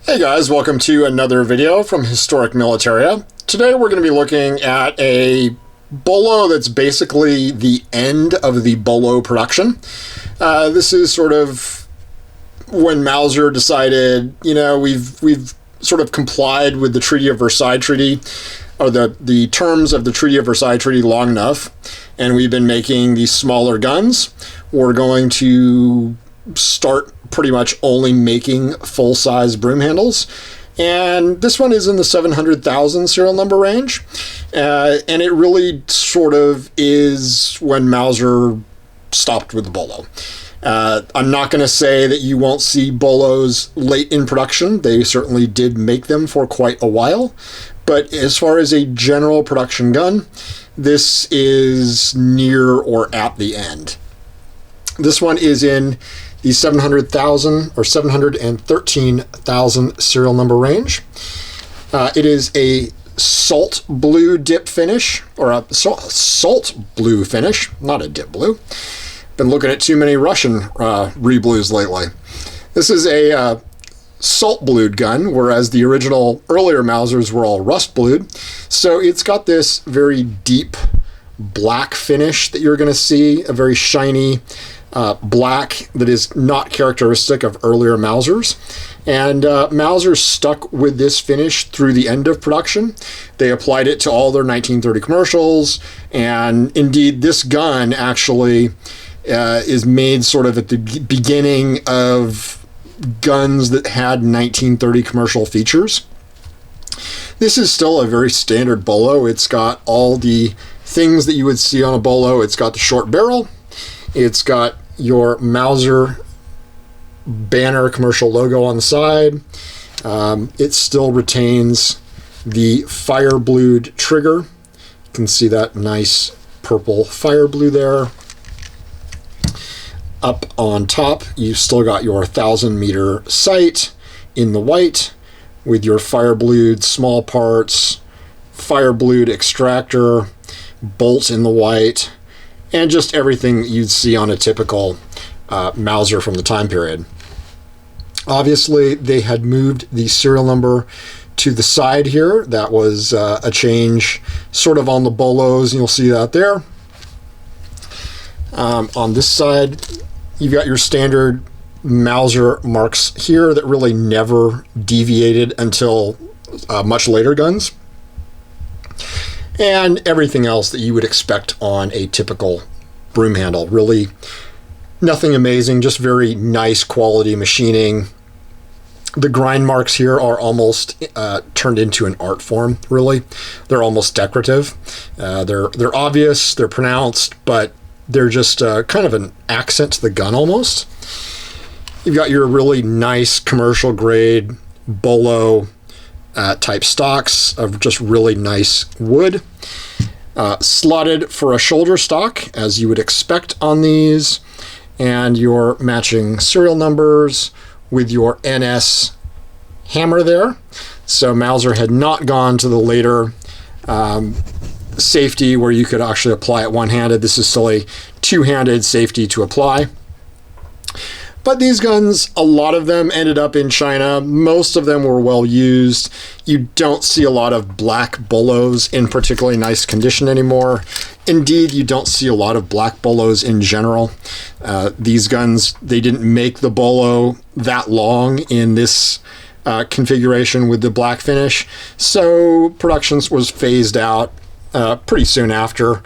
Hey guys, welcome to another video from Historic Militaria. Today we're going to be looking at a Bolo that's basically the end of the Bolo production. This is sort of when Mauser decided, you know, we've sort of complied with the Treaty of Versailles Treaty, or the terms of the Treaty of Versailles Treaty long enough, and we've been making these smaller guns. We're going to start pretty much only making full-size broom handles, and this one is in the 700,000 serial number range, and it really sort of is when Mauser stopped with the Bolo. I'm not going to say that you won't see Bolos late in production. They certainly did make them for quite a while, but as far as a general production gun, this is near or at the end. This one is in the 700,000 or 713,000 serial number range. It is a salt blue dip finish, or a salt blue finish, not a dip blue. Been looking at too many Russian reblues lately. This is a salt blued gun, whereas the original earlier Mausers were all rust blued. So it's got this very deep black finish that you're going to see, a very shiny black that is not characteristic of earlier Mausers. And Mauser stuck with this finish through the end of production. They applied it to all their 1930 commercials, and indeed this gun actually is made sort of at the beginning of guns that had 1930 commercial features. This is still a very standard Bolo. It's got all the things that you would see on a Bolo. It's got the short barrel. It's got your Mauser banner commercial logo on the side. It still retains the fire blued trigger. You can see that nice purple fire blue there. Up on top, you've still got your 1,000-meter sight in the white with your fire blued small parts, fire blued extractor, bolt in the white, and just everything you'd see on a typical Mauser from the time period. Obviously, they had moved the serial number to the side here. That was a change sort of on the Bolos, and you'll see that there. On this side, you've got your standard Mauser marks here that really never deviated until much later guns, and everything else that you would expect on a typical broom handle. Really nothing amazing, just very nice quality machining. The grind marks here are almost turned into an art form, really. They're almost decorative. They're obvious, they're pronounced, but they're just kind of an accent to the gun almost. You've got your really nice commercial grade Bolo type stocks of just really nice wood. Slotted for a shoulder stock, as you would expect on these, and your matching serial numbers with your NS hammer there. So Mauser had not gone to the later safety where you could actually apply it one-handed. This is still a two-handed safety to apply. But these guns, a lot of them ended up in China. Most of them were well used. You don't see a lot of black Bolos in particularly nice condition anymore. Indeed, you don't see a lot of black Bolos in general. These guns, they didn't make the Bolo that long in this configuration with the black finish, so production was phased out pretty soon after.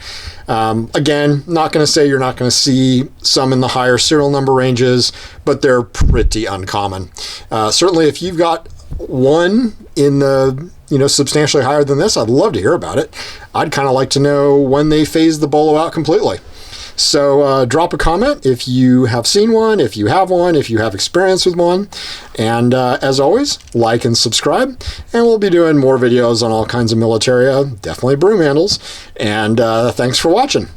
Again, not going to say you're not going to see some in the higher serial number ranges, but they're pretty uncommon. Certainly if you've got one in the, substantially higher than this, I'd love to hear about it. I'd kind of like to know when they phased the Bolo out completely. So drop a comment if you have seen one, if you have one, if you have experience with one. And as always, like and subscribe. And we'll be doing more videos on all kinds of militaria, definitely broom handles. And thanks for watching.